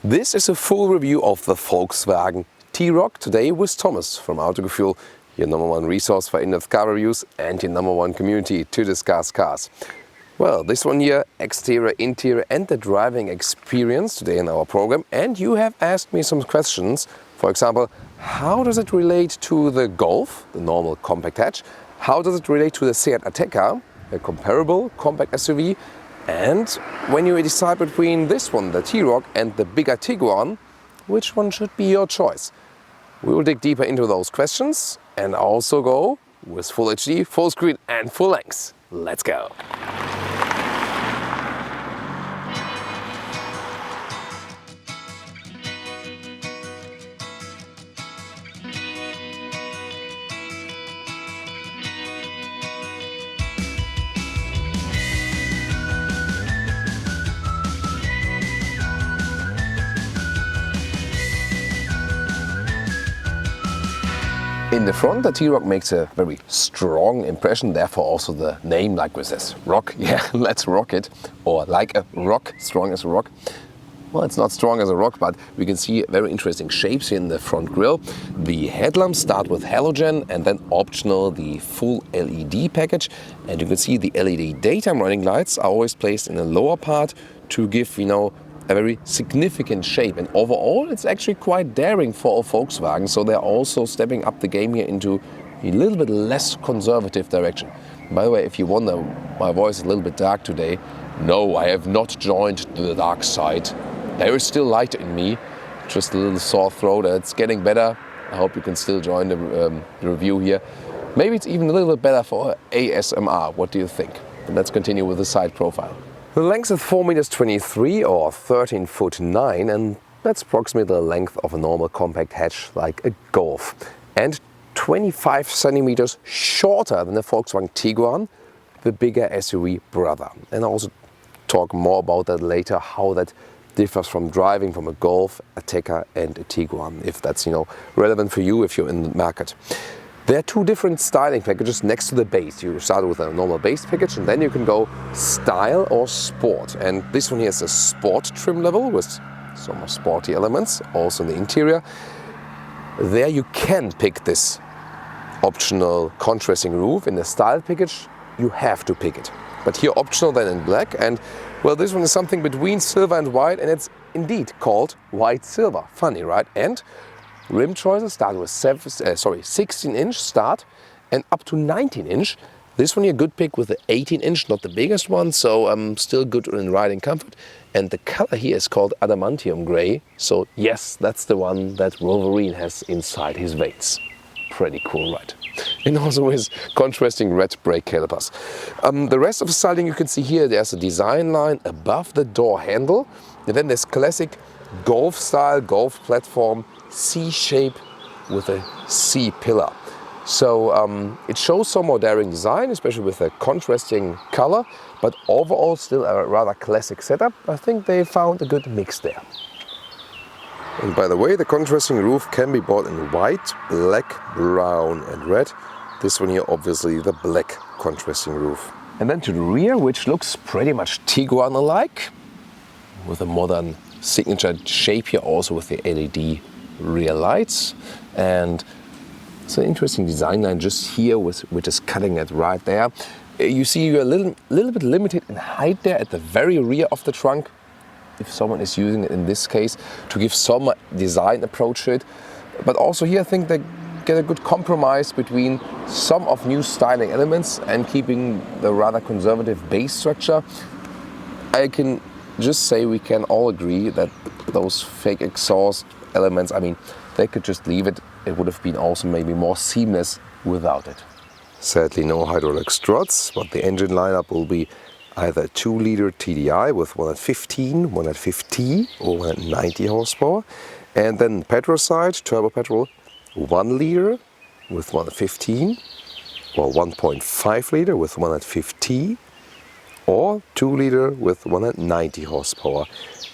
This is a full review of the Volkswagen T-Roc, today with Thomas from Autogefuehl, your #1 resource for in-depth car reviews and your #1 community to discuss cars. Well, this one here, exterior, interior and the driving experience today in our program. And you have asked me some questions. For example, how does it relate to the Golf, the normal compact hatch? How does it relate to the Seat Ateca, a comparable compact SUV? And when you decide between this one, the T-Roc, and the bigger Tiguan, which one should be your choice? We will dig deeper into those questions and also go with full HD, full screen and full length. Let's go! In the front, the T-Roc makes a very strong impression, therefore also the name, like with this rock. Yeah, let's rock it. Or like a rock, strong as a rock. Well, it's not strong as a rock, but we can see very interesting shapes in the front grille. The headlamps start with halogen and then optional the full LED package. And you can see the LED daytime running lights are always placed in the lower part to give, a very significant shape, and overall it's actually quite daring for a Volkswagen, so they're also stepping up the game here into a little bit less conservative direction. By the way, if you wonder, my voice is a little bit dark today. No, I have not joined the dark side. There is still light in me, just a little sore throat. It's getting better. I hope you can still join the review here. Maybe it's even a little bit better for ASMR. What do you think? And let's continue with the side profile. The length is 4.23 meters or 13.9 feet, and that's approximately the length of a normal compact hatch like a Golf. And 25 centimeters shorter than the Volkswagen Tiguan, the bigger SUV brother. And I'll also talk more about that later, how that differs from driving from a Golf, a Ateca and a Tiguan, if that's relevant for you if you're in the market. There are two different styling packages next to the base. You start with a normal base package and then you can go style or sport. And this one here is a sport trim level with some more sporty elements, also in the interior. There you can pick this optional contrasting roof. In the style package, you have to pick it. But here optional then in black. And well, this one is something between silver and white, and it's indeed called white silver. Funny, right? And rim choices start with 16-inch start and up to 19-inch. This one here, good pick with the 18-inch, not the biggest one, so still good in riding comfort. And the color here is called adamantium gray. So yes, that's the one that Wolverine has inside his veins. Pretty cool, right? And also with contrasting red brake calipers. The rest of the styling you can see here, there's a design line above the door handle. And then there's classic Golf style, Golf platform, C shape with a C pillar. So it shows some more daring design, especially with a contrasting color, but overall still a rather classic setup. I think they found a good mix there. And by the way, the contrasting roof can be bought in white, black, brown and red. This one here, obviously the black contrasting roof. And then to the rear, which looks pretty much Tiguan alike, with a modern signature shape here, also with the LED rear lights. And it's an interesting design line just here, which is cutting it right there. You see you're a little bit limited in height there at the very rear of the trunk, if someone is using it in this case, to give some design approach to it. But also here I think they get a good compromise between some of new styling elements and keeping the rather conservative base structure. I can just say we can all agree that those fake exhaust elements, they could just leave it. It would have been also maybe more seamless without it. Sadly no hydraulic struts, but the engine lineup will be either a 2-liter TDI with 115, 150 or 190 horsepower. And then petrol side, turbo petrol, 1 liter with 115 or 1.5 liter with 150 or 2 liter with 190 horsepower.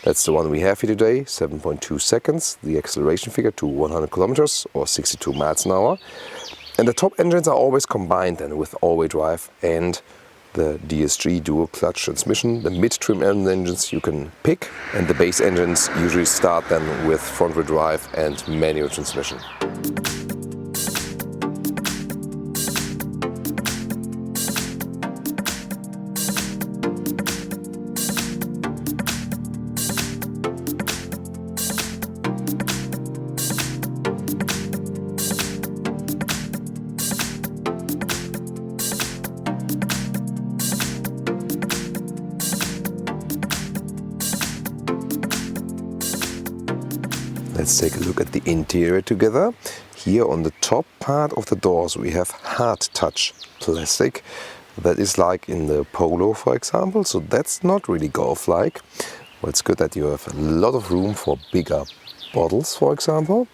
That's the one we have here today, 7.2 seconds, the acceleration figure to 100 kilometers or 62 miles an hour. And the top engines are always combined then with all-wheel drive and the DSG dual clutch transmission. The mid-trim engines you can pick, and the base engines usually start then with front-wheel drive and manual transmission. Let's take a look at the interior together. Here on the top part of the doors we have hard touch plastic. That is like in the Polo, for example, so that's not really Golf-like. Well, it's good that you have a lot of room for bigger bottles, for example.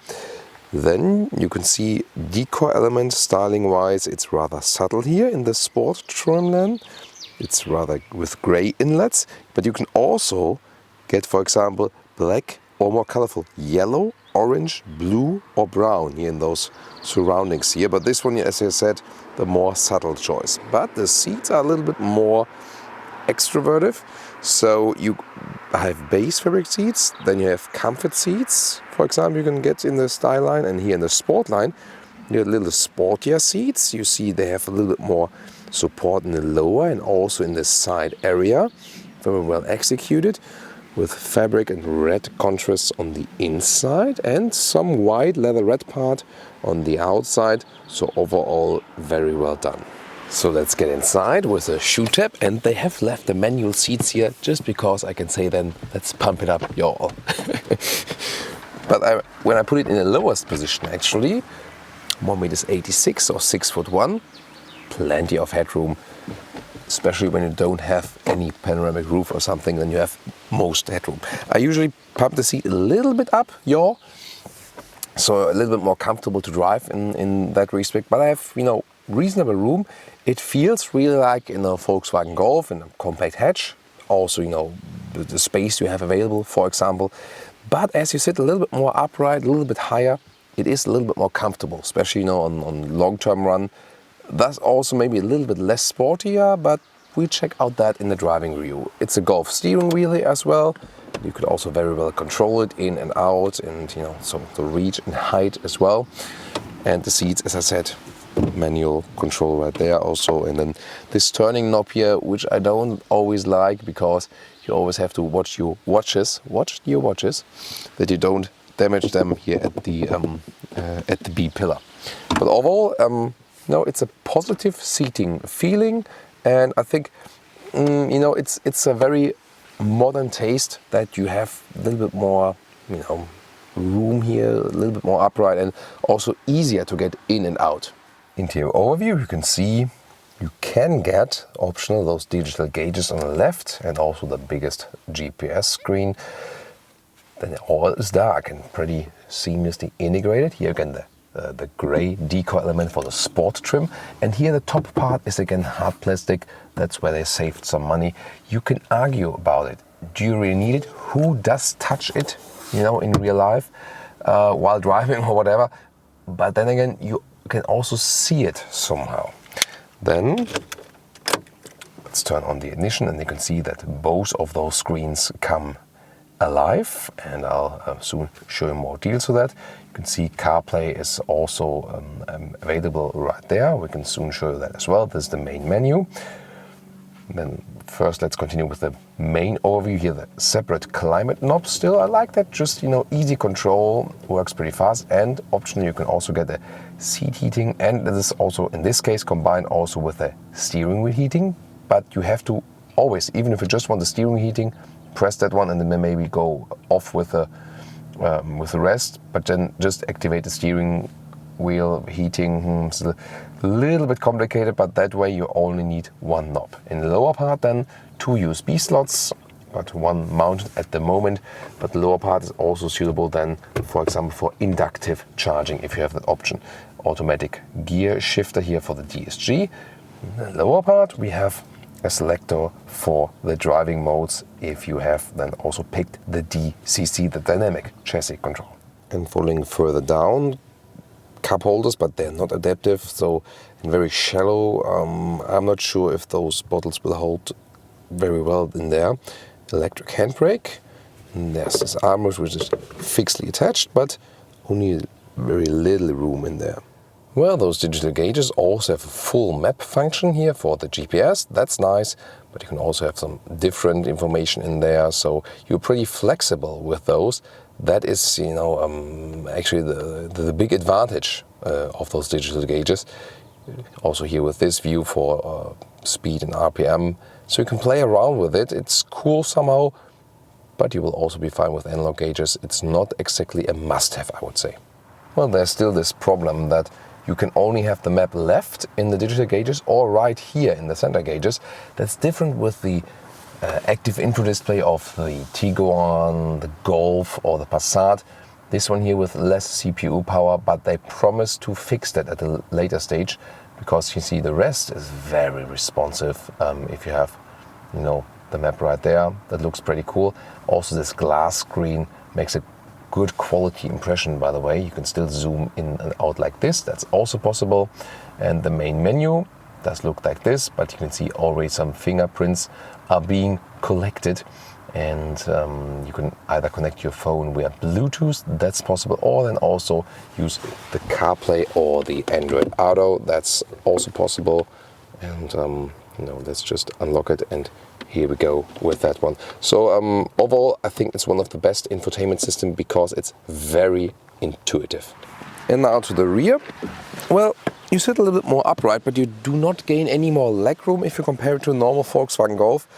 Then you can see decor element styling-wise, it's rather subtle here in the Sport trimline. It's rather with grey inlets, but you can also get, for example, black or more colorful yellow, orange, blue or brown here in those surroundings here. But this one, as I said, the more subtle choice. But the seats are a little bit more extrovertive. So you have base fabric seats, then you have comfort seats, for example, you can get in the Style line, and here in the Sport line, you have little sportier seats. You see they have a little bit more support in the lower and also in the side area. Very well executed, with fabric and red contrasts on the inside and some white leather red part on the outside. So overall, very well done. So let's get inside with a shoe tab, and they have left the manual seats here just because I can say then, let's pump it up, y'all. But when I put it in the lowest position, actually, 1.86 m or 6'1", plenty of headroom. Especially when you don't have any panoramic roof or something, then you have most headroom. I usually pump the seat a little bit up, so a little bit more comfortable to drive in that respect. But I have, reasonable room. It feels really like in a Volkswagen Golf, in a compact hatch. Also, the space you have available, for example. But as you sit a little bit more upright, a little bit higher, it is a little bit more comfortable, especially on long-term run. That's also maybe a little bit less sportier, but we check out that in the driving review. It's a Golf steering wheel as well. You could also very well control it in and out, and so the reach and height as well. And the seats, as I said, manual control right there also. And then this turning knob here, which I don't always like, because you always have to watch your watches, that you don't damage them here at the B pillar. But overall, it's a positive seating feeling, and I think it's a very modern taste that you have a little bit more room here, a little bit more upright, and also easier to get in and out. Interior overview, you can see you can get optional those digital gauges on the left, and also the biggest GPS screen. Then all is dark and pretty seamlessly integrated. Here again the grey decor element for the Sport trim, and here the top part is again hard plastic. That's where they saved some money. You can argue about it. Do you really need it? Who does touch it, in real life while driving or whatever? But then again, you can also see it somehow. Then let's turn on the ignition, and you can see that both of those screens come alive, and I'll soon show you more details of that. You can see CarPlay is also available right there. We can soon show you that as well. This is the main menu. And then first let's continue with the main overview here, the separate climate knob still. I like that, just easy control, works pretty fast, and optionally you can also get the seat heating, and this is also in this case combined also with the steering wheel heating. But you have to always, even if you just want the steering wheel heating, press that one and then maybe go off with the rest, but then just activate the steering wheel heating. It's a little bit complicated, but that way you only need one knob. In the lower part then 2 USB slots, but one mounted at the moment, but the lower part is also suitable then, for example, for inductive charging if you have that option. Automatic gear shifter here for the DSG. In the lower part we have a selector for the driving modes if you have then also picked the DCC, the dynamic chassis control. And following further down, cup holders, but they're not adaptive, so very shallow. I'm not sure if those bottles will hold very well in there. Electric handbrake. And there's this armrest which is fixedly attached, but only very little room in there. Well, those digital gauges also have a full map function here for the GPS. That's nice, but you can also have some different information in there, so you're pretty flexible with those. That is, you know, actually the big advantage of those digital gauges. Also here with this view for speed and RPM, so you can play around with it. It's cool somehow, but you will also be fine with analog gauges. It's not exactly a must-have, I would say. Well, there's still this problem that you can only have the map left in the digital gauges or right here in the center gauges. That's different with the active input display of the Tiguan, the Golf or the Passat. This one here with less CPU power, but they promise to fix that at a later stage, because you see the rest is very responsive. If you have, you know, the map right there, that looks pretty cool. Also this glass screen makes a good quality impression, by the way. You can still zoom in and out like this, that's also possible. And the main menu does look like this, but you can see already some fingerprints are being collected. And you can either connect your phone via Bluetooth, that's possible, or then also use the CarPlay or the Android Auto, that's also possible. And you know, let's just unlock it, and here we go with that one. So overall, I think it's one of the best infotainment systems because it's very intuitive. And now to the rear. Well, you sit a little bit more upright, but you do not gain any more legroom if you compare it to a normal Volkswagen Golf.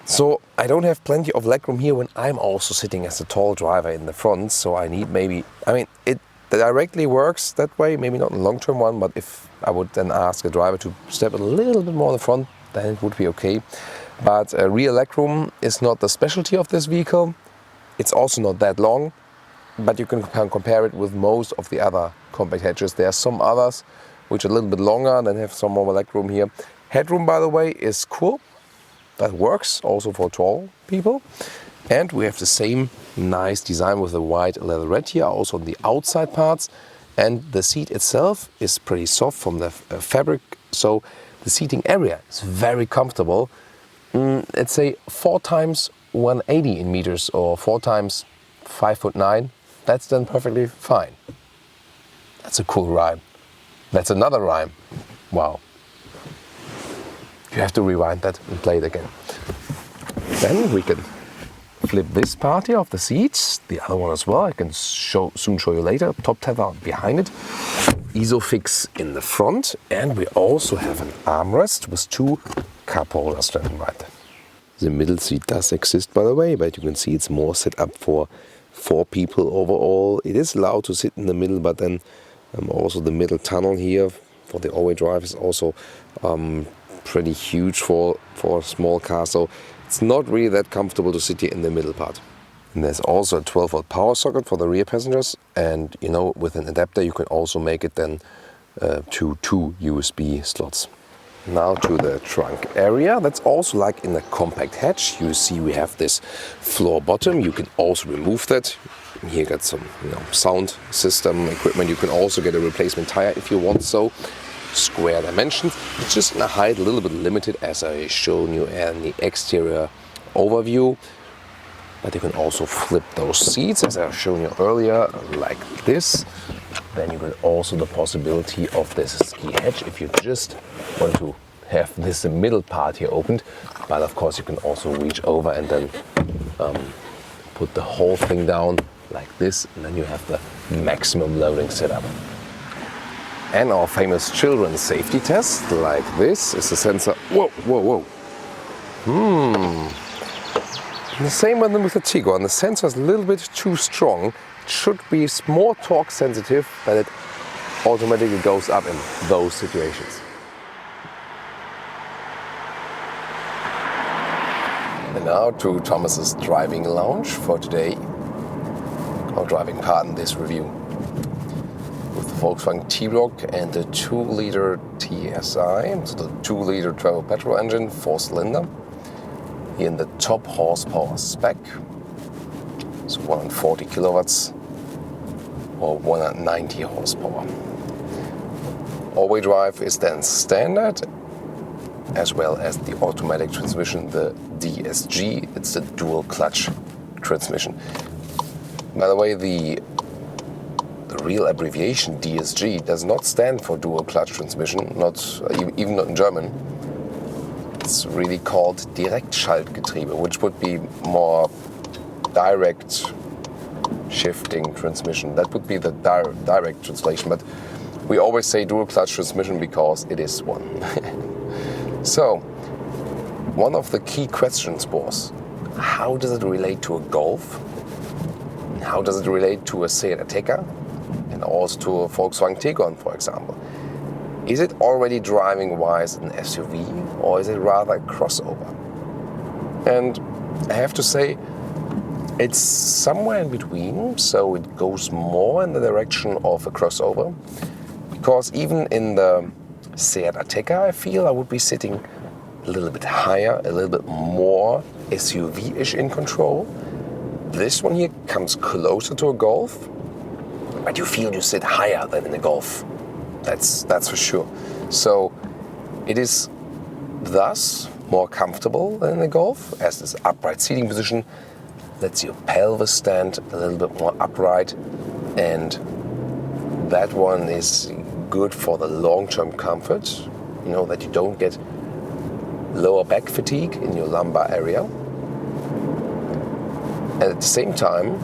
So I don't have plenty of legroom here when I'm also sitting as a tall driver in the front. So I need maybe, I mean, it directly works that way, maybe not in the long-term one, but if I would then ask a driver to step a little bit more in the front, then it would be okay. But rear legroom is not the specialty of this vehicle. It's also not that long, but you can compare it with most of the other compact hatches. There are some others which are a little bit longer and have some more legroom here. Headroom, by the way, is cool. That works also for tall people. And we have the same nice design with the white leatherette here, also on the outside parts. And the seat itself is pretty soft from the fabric, so the seating area is very comfortable. Let's say 4 times 180 in meters or 4 times 5'9". That's then perfectly fine. That's a cool rhyme. That's another rhyme. Wow. You have to rewind that and play it again. Then we can flip this part here of the seats, the other one as well. I can soon show you later. Top tether behind it. Isofix in the front, and we also have an armrest with 2 cup holders standing right there. The middle seat does exist, by the way, but you can see it's more set up for 4 people overall. It is allowed to sit in the middle, but then also the middle tunnel here for the all-wheel drive is also pretty huge for a small car, so it's not really that comfortable to sit here in the middle part. And there's also a 12-volt power socket for the rear passengers, and you know, with an adapter you can also make it then to 2 USB slots. Now to the trunk area. That's also like in the compact hatch. You see we have this floor bottom. You can also remove that. Here you got some, you know, sound system equipment. You can also get a replacement tire if you want so. Square dimensions. It's just in a height a little bit limited, as I shown you in the exterior overview. But you can also flip those seats, as I've shown you earlier, like this. Then you got also the possibility of this ski hatch if you just want to have this middle part here opened. But of course you can also reach over and then put the whole thing down like this, and then you have the maximum loading setup. And our famous children's safety test, like this, is the sensor. Whoa, whoa, whoa. The same one with the Tiguan. The sensor is a little bit too strong. It should be more torque sensitive, but it automatically goes up in those situations. And now to Thomas's driving lounge for today, or driving part in this review. With the Volkswagen T-Roc and the 2-liter TSI, so the 2-liter turbo petrol engine, 4-cylinder. Here in the top horsepower spec, so 140 kilowatts. or 190 horsepower. All-wheel drive is then standard, as well as the automatic transmission, the DSG. It's the dual clutch transmission. By the way, the real abbreviation DSG does not stand for dual clutch transmission, even not in German. It's really called Direktschaltgetriebe, which would be more direct shifting transmission. That would be the direct translation, but we always say dual clutch transmission because it is one. So, one of the key questions was, how does it relate to a Golf? How does it relate to a Seat Ateca? And also to a Volkswagen Tiguan, for example. Is it already driving-wise an SUV, or is it rather a crossover? And I have to say, it's somewhere in between, so it goes more in the direction of a crossover. Because even in the Seat Ateca, I feel I would be sitting a little bit higher, a little bit more SUV-ish in control. This one here comes closer to a Golf, but you feel you sit higher than in a Golf. That's for sure. So it is thus more comfortable than in a Golf, as this upright seating position lets your pelvis stand a little bit more upright, and that one is good for the long-term comfort. You know, that you don't get lower back fatigue in your lumbar area. And at the same time,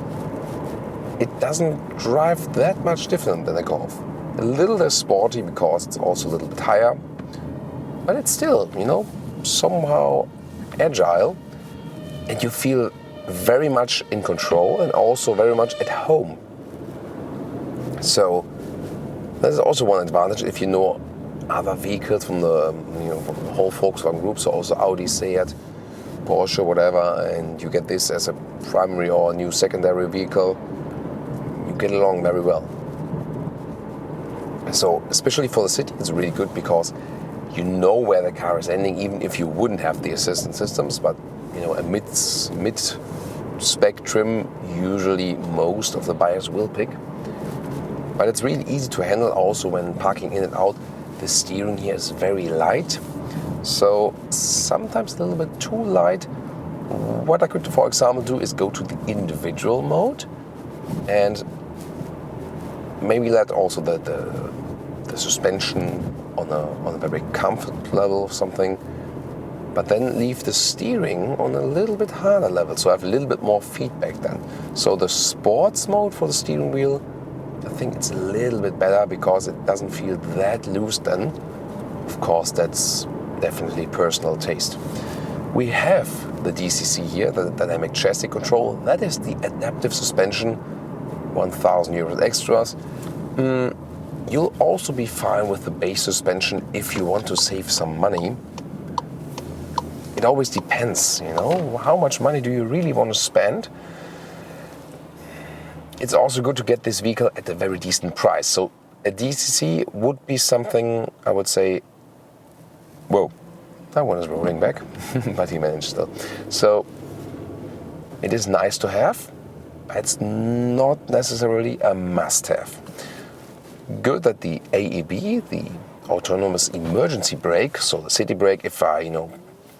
it doesn't drive that much different than a Golf. A little less sporty because it's also a little bit higher, but it's still, somehow agile, and you feel very much in control and also very much at home. So there's also one advantage if you know other vehicles from the from the whole Volkswagen group, so also Audi, Seat, Porsche, whatever, and you get this as a primary or a new secondary vehicle, you get along very well. So especially for the city, it's really good because you know where the car is ending, even if you wouldn't have the assistance systems. But a mid-spec trim, usually most of the buyers will pick. But it's really easy to handle also when parking in and out. The steering here is very light, so sometimes a little bit too light. What I could, for example, do is go to the individual mode and maybe let also the suspension on a very comfort level or something, but then leave the steering on a little bit harder level, so I have a little bit more feedback then. So the sports mode for the steering wheel, I think it's a little bit better because it doesn't feel that loose then. Of course, that's definitely personal taste. We have the DCC here, the dynamic chassis control. That is the adaptive suspension, 1,000 euros extras. You'll also be fine with the base suspension if you want to save some money. It always depends, how much money do you really want to spend? It's also good to get this vehicle at a very decent price. So a DCC would be something, I would say, whoa, that one is rolling back, but he managed still. So it is nice to have, but it's not necessarily a must-have. Good that the AEB, the autonomous emergency brake, so the city brake, if I,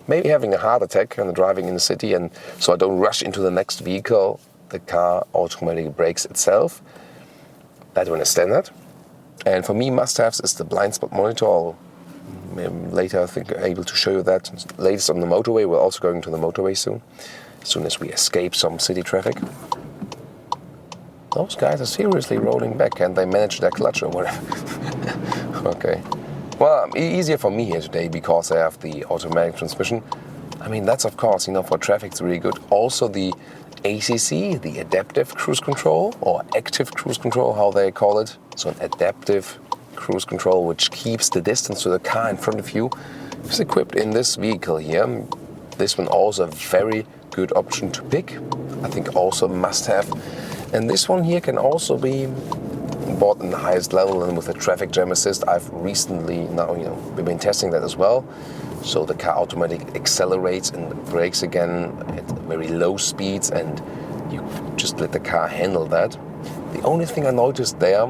maybe having a heart attack and driving in the city, and so I don't rush into the next vehicle, the car automatically brakes itself. That one is standard. And for me, must-haves is the blind spot monitor. I'll later, I think, able to show you that. Latest on the motorway. We're also going to the motorway soon, as soon as we escape some city traffic. Those guys are seriously rolling back, and they manage their clutch or whatever. Okay. Well, easier for me here today because I have the automatic transmission. I mean, that's of course, for traffic, it's really good. Also the ACC, the adaptive cruise control, or active cruise control, how they call it. So an adaptive cruise control which keeps the distance to the car in front of you is equipped in this vehicle here. This one also a very good option to pick. I think also must have. And this one here can also be bought in the highest level, and with the traffic jam assist, I've recently we've been testing that as well. So the car automatically accelerates and brakes again at very low speeds, and you just let the car handle that. The only thing I noticed there,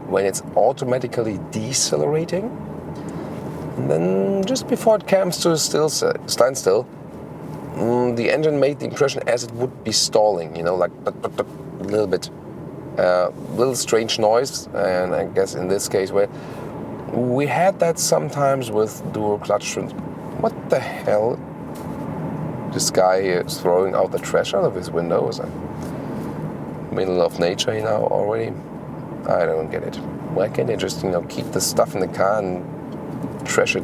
when it's automatically decelerating, and then just before it comes to a standstill, the engine made the impression as it would be stalling, like a little bit, little strange noise. And I guess in this case, where we had that sometimes with dual clutch. What the hell? This guy here is throwing out the trash out of his window. Is that middle of nature now already? I don't get it. Why can't they just keep the stuff in the car and trash it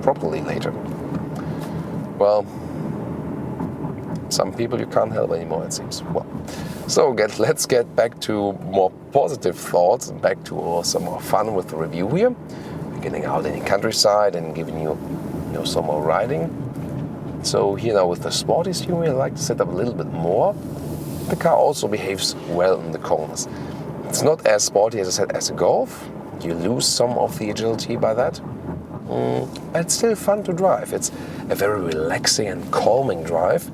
properly later? Well, some people you can't help anymore, it seems. Well, so let's get back to more positive thoughts and back to some more fun with the review here. Beginning out in the countryside and giving you, some more riding. So here now with the sporty steering wheel, I like to set up a little bit more. The car also behaves well in the corners. It's not as sporty, as I said, as a Golf. You lose some of the agility by that. But it's still fun to drive. It's a very relaxing and calming drive.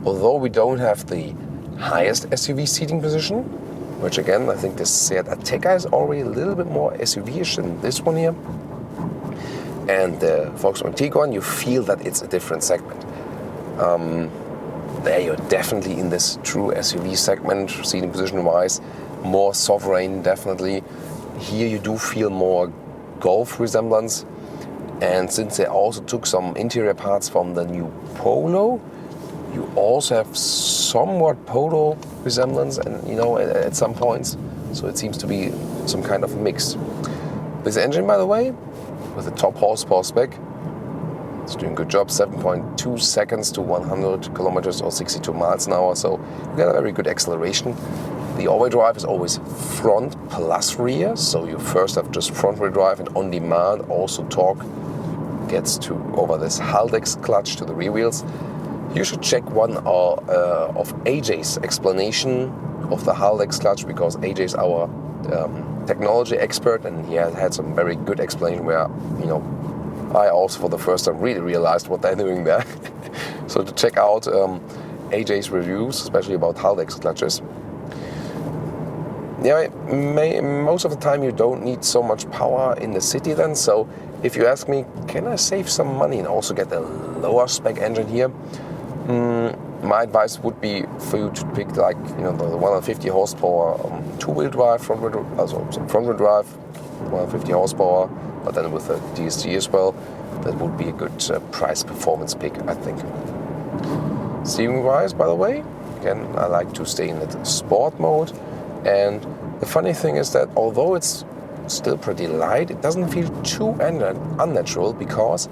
Although we don't have the highest SUV seating position, which again, I think this Seat Ateca is already a little bit more SUV-ish than this one here. And the Volkswagen Tiguan, you feel that it's a different segment. There you're definitely in this true SUV segment, seating position-wise, more sovereign, definitely. Here you do feel more Golf resemblance. And since they also took some interior parts from the new Polo, you also have somewhat Polo resemblance, and at some points. So it seems to be some kind of mix. This engine, by the way, with the top horsepower spec, it's doing a good job. 7.2 seconds to 100 kilometers or 62 miles an hour. So you get a very good acceleration. The all-wheel drive is always front plus rear. So you first have just front-wheel drive, and on demand also torque gets to over this Haldex clutch to the rear wheels. You should check one of AJ's explanation of the Haldex clutch, because AJ is our technology expert, and he has had some very good explanation where, I also for the first time really realized what they're doing there. So to check out AJ's reviews, especially about Haldex clutches. Yeah, most of the time you don't need so much power in the city then. So if you ask me, can I save some money and also get a lower spec engine here? My advice would be for you to pick the 150 horsepower two-wheel drive, front-wheel drive, 150 horsepower, but then with a DSG as well. That would be a good price-performance pick, I think. Steering-wise, by the way, again, I like to stay in the sport mode. And the funny thing is that although it's still pretty light, it doesn't feel too unnatural, because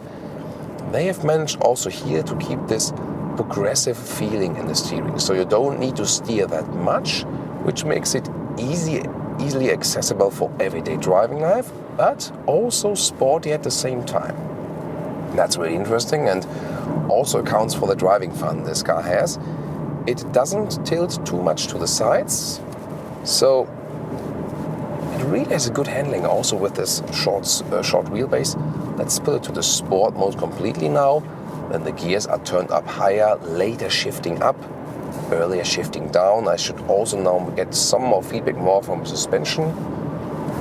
they have managed also here to keep this progressive feeling in the steering. So you don't need to steer that much, which makes it easily accessible for everyday driving life, but also sporty at the same time. That's really interesting, and also accounts for the driving fun this car has. It doesn't tilt too much to the sides, so it really has a good handling also with this short wheelbase. Let's put it to the sport mode completely now. Then the gears are turned up higher, later shifting up, earlier shifting down. I should also now get some more feedback more from suspension.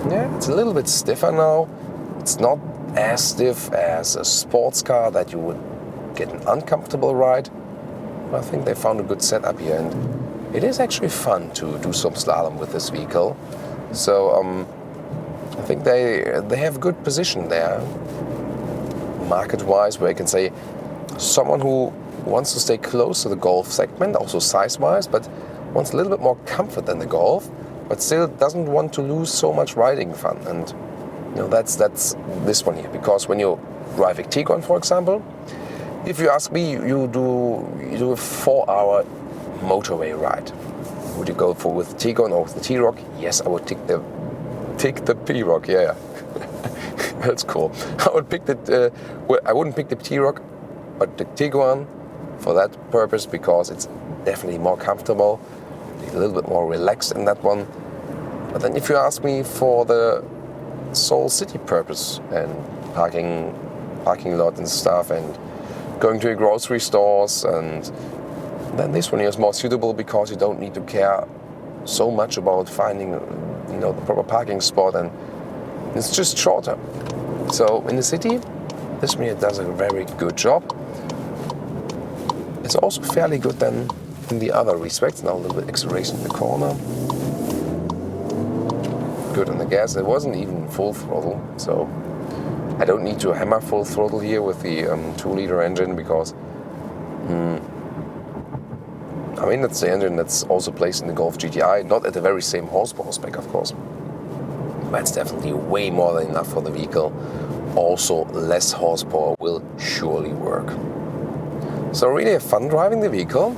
Yeah, it's a little bit stiffer now. It's not as stiff as a sports car that you would get an uncomfortable ride. I think they found a good setup here, and it is actually fun to do some slalom with this vehicle. So I think they have a good position there, market-wise, where you can say someone who wants to stay close to the Golf segment, also size-wise, but wants a little bit more comfort than the Golf, but still doesn't want to lose so much riding fun. And that's this one here, because when you drive a Tiguan, for example, if you ask me, you do a 4-hour motorway ride. Would you go with the Tiguan or with the T-Roc? Yes, I would pick the T-Roc. Yeah. That's cool. I would pick I wouldn't pick the T-Roc, but the Tiguan for that purpose, because it's definitely more comfortable, a little bit more relaxed in that one. But then if you ask me for the sole city purpose and parking lot and stuff, and going to your grocery stores, and then this one is more suitable because you don't need to care so much about finding, the proper parking spot, and it's just shorter. So in the city, this one here does a very good job. It's also fairly good then in the other respects. Now a little bit acceleration in the corner. Good on the gas. It wasn't even full throttle, so I don't need to hammer full throttle here with the 2-liter engine, because that's the engine that's also placed in the Golf GTI, not at the very same horsepower spec, of course. But it's definitely way more than enough for the vehicle. Also, less horsepower will surely work. So really have fun driving the vehicle,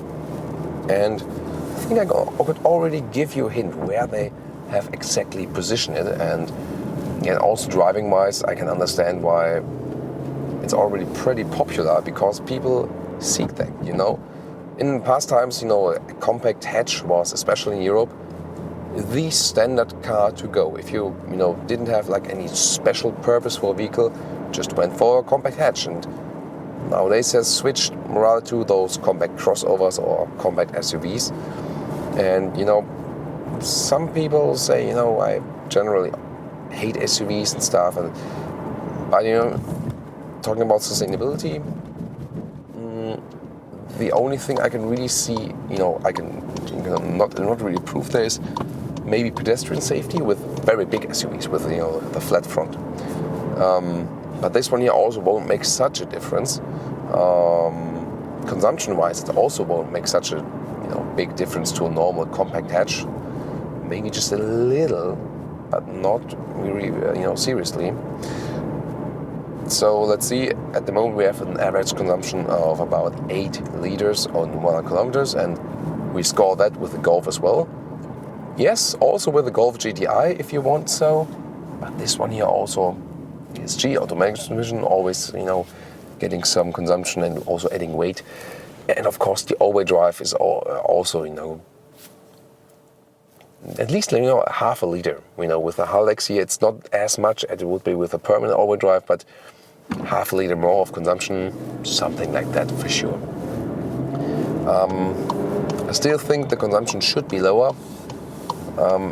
and I think I could already give you a hint where they have exactly positioned it, and also driving wise, I can understand why it's already pretty popular, because people seek that, In past times, a compact hatch was, especially in Europe, the standard car to go. If you, didn't have like any special purpose for a vehicle, just went for a compact hatch. And nowadays has switched rather to those compact crossovers or compact SUVs. And, some people say, I generally hate SUVs and stuff. But, talking about sustainability, the only thing I can really see, I can not really prove there is maybe pedestrian safety with very big SUVs with the flat front. But this one here also won't make such a difference. Consumption-wise, it also won't make such a big difference to a normal compact hatch. Maybe just a little, but not really, seriously. So let's see, at the moment we have an average consumption of about 8 liters on 100 kilometers, and we score that with the Golf as well. Yes, also with the Golf GTI if you want so, but this one here also, ESG, automatic transmission, always, getting some consumption and also adding weight. And of course the all-wheel drive is also, at least, half a liter. With the Haldex here, it's not as much as it would be with a permanent all-wheel drive, but half a liter more of consumption, something like that for sure. I still think the consumption should be lower.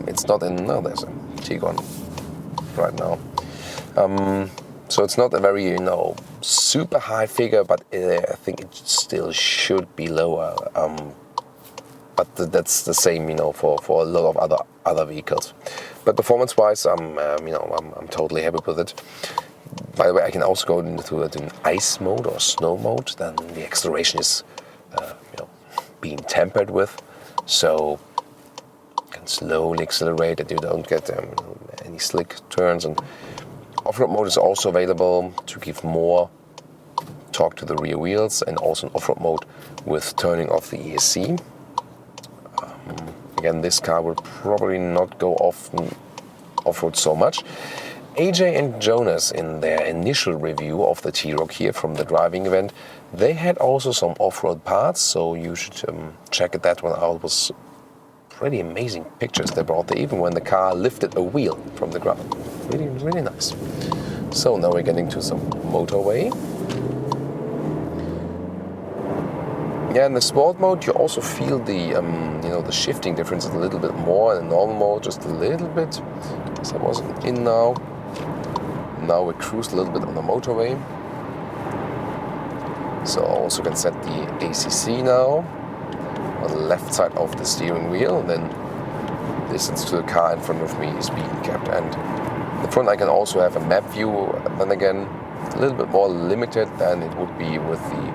It's not there's a Tiguan right now. So it's not a very, super high figure, but I think it still should be lower. But that's the same, for a lot of other vehicles. But performance-wise, I'm totally happy with it. By the way, I can also go into an ice mode or snow mode. Then the acceleration is, being tampered with, so you can slowly accelerate and you don't get any slick turns. And off-road mode is also available to give more torque to the rear wheels, and also an off-road mode with turning off the ESC. Again, this car will probably not go off-road so much. AJ and Jonas, in their initial review of the T-Roc here from the driving event, they had also some off-road parts, so you should check that one out. It was pretty amazing pictures they brought there, even when the car lifted a wheel from the ground. Really, really nice. So now we're getting to some motorway. Yeah, in the sport mode you also feel the the shifting difference a little bit more. In the normal mode, just a little bit. So I wasn't in now. Now we cruise a little bit on the motorway. So I also can set the ACC now on the left side of the steering wheel, and then distance to the car in front of me is being kept. And in the front I can also have a map view, then again a little bit more limited than it would be with the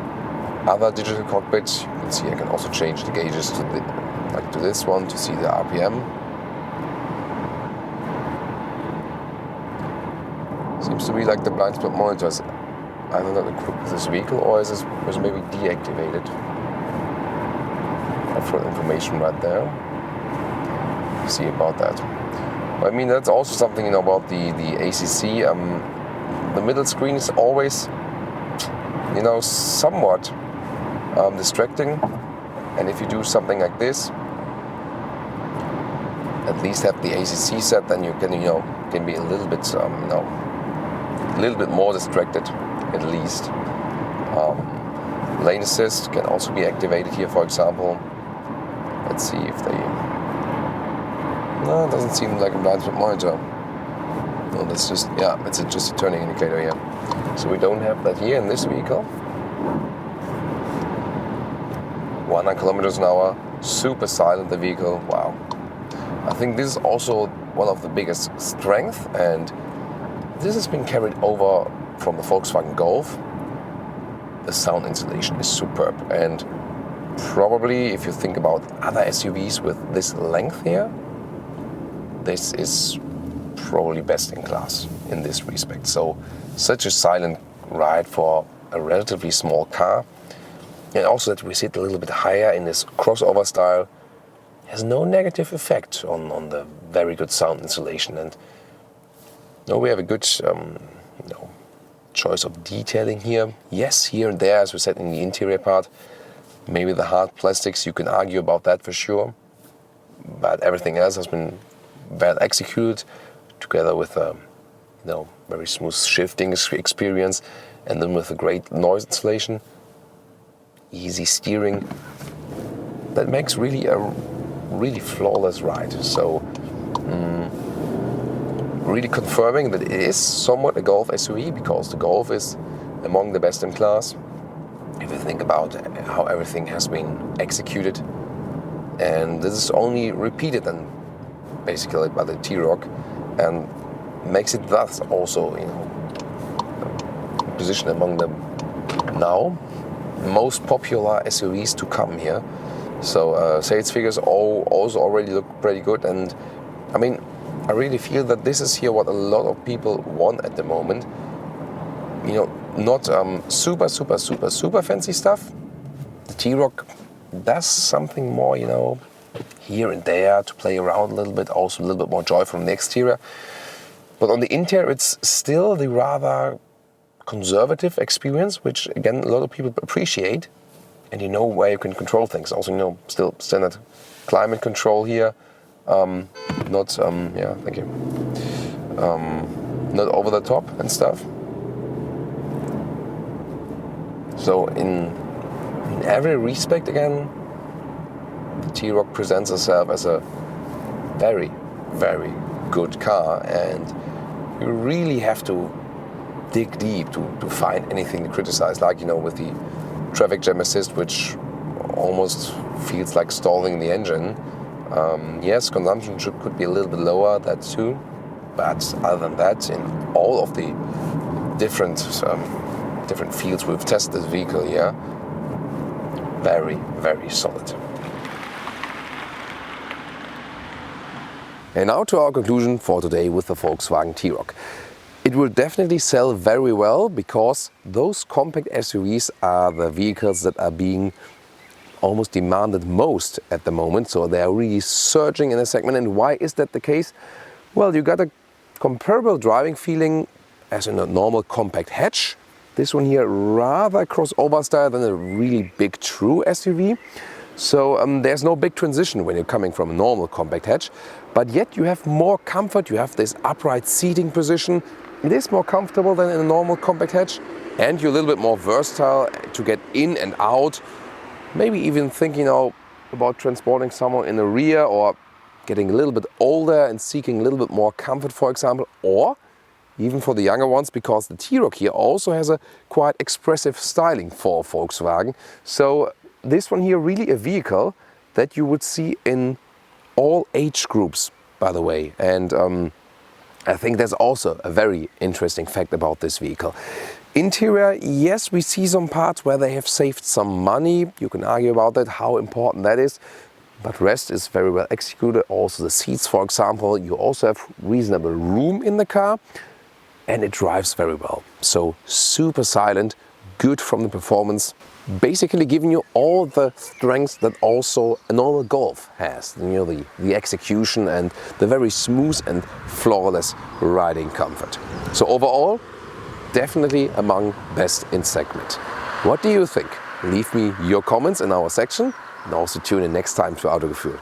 other digital cockpits. You can see I can also change the gauges to this one to see the RPM. Seems to be like the blind spot monitors. I don't know, equipped with this vehicle, or is this was maybe deactivated? Off-road information right there. See about that. But I mean, that's also something about the ACC. The middle screen is always somewhat distracting, and if you do something like this, at least have the ACC set, then you can be a little bit a little bit more distracted at least. Lane assist can also be activated here, for example. Let's see if they No, it doesn't seem like a blind spot monitor. No, that's just, yeah, it's just a turning indicator here. So we don't have that here in this vehicle. 100 kilometers an hour, super silent the vehicle, wow. I think this is also one of the biggest strengths, and this has been carried over from the Volkswagen Golf. The sound insulation is superb, and probably if you think about other SUVs with this length here, this is probably best in class in this respect. So such a silent ride for a relatively small car, and also that we sit a little bit higher in this crossover style has no negative effect on the very good sound insulation. And now we have a good choice of detailing here. Yes, here and there, as we said in the interior part, maybe the hard plastics, you can argue about that for sure, but everything else has been well executed, together with a very smooth shifting experience, and then with a great noise insulation, easy steering. That makes really a really flawless ride. So really confirming that it is somewhat a Golf SUV, because the Golf is among the best in class if you think about how everything has been executed. And this is only repeated and basically by the T-Roc, and makes it thus also positioned among the now most popular SUVs to come here. So sales figures also already look pretty good, and I mean, I really feel that this is here what a lot of people want at the moment. Not super fancy stuff. The T-Roc does something more, here and there to play around a little bit, also a little bit more joy from the exterior. But on the interior, it's still the rather conservative experience, which again a lot of people appreciate, and where you can control things. Also, still standard climate control here. Not thank you. Not over the top and stuff. So in every respect, again, the T-Roc presents itself as a very, very good car, and you really have to dig deep to find anything to criticize, like with the traffic jam assist, which almost feels like stalling the engine. Yes, consumption could be a little bit lower, that too, but other than that, in all of the different fields we've tested this vehicle here, very, very solid. And now to our conclusion for today with the Volkswagen T-Roc. It will definitely sell very well, because those compact SUVs are the vehicles that are being almost demanded most at the moment. So they are really surging in the segment. And why is that the case? Well, you got a comparable driving feeling as in a normal compact hatch. This one here rather crossover style than a really big true SUV. So there's no big transition when you're coming from a normal compact hatch, but yet you have more comfort. You have this upright seating position. It is more comfortable than in a normal compact hatch, and you're a little bit more versatile to get in and out. Maybe even thinking about transporting someone in the rear, or getting a little bit older and seeking a little bit more comfort, for example, or even for the younger ones, because the T-Roc here also has a quite expressive styling for Volkswagen. So this one here really a vehicle that you would see in all age groups, by the way. And I think that's also a very interesting fact about this vehicle. Interior, yes, we see some parts where they have saved some money. You can argue about that, how important that is. But rest is very well executed. Also the seats, for example, you also have reasonable room in the car, and it drives very well. So super silent, good from the performance, basically giving you all the strengths that also a normal Golf has. The execution and the very smooth and flawless riding comfort. So overall, definitely among best in segment. What do you think? Leave me your comments in our section, and also tune in next time to Autogefuehl.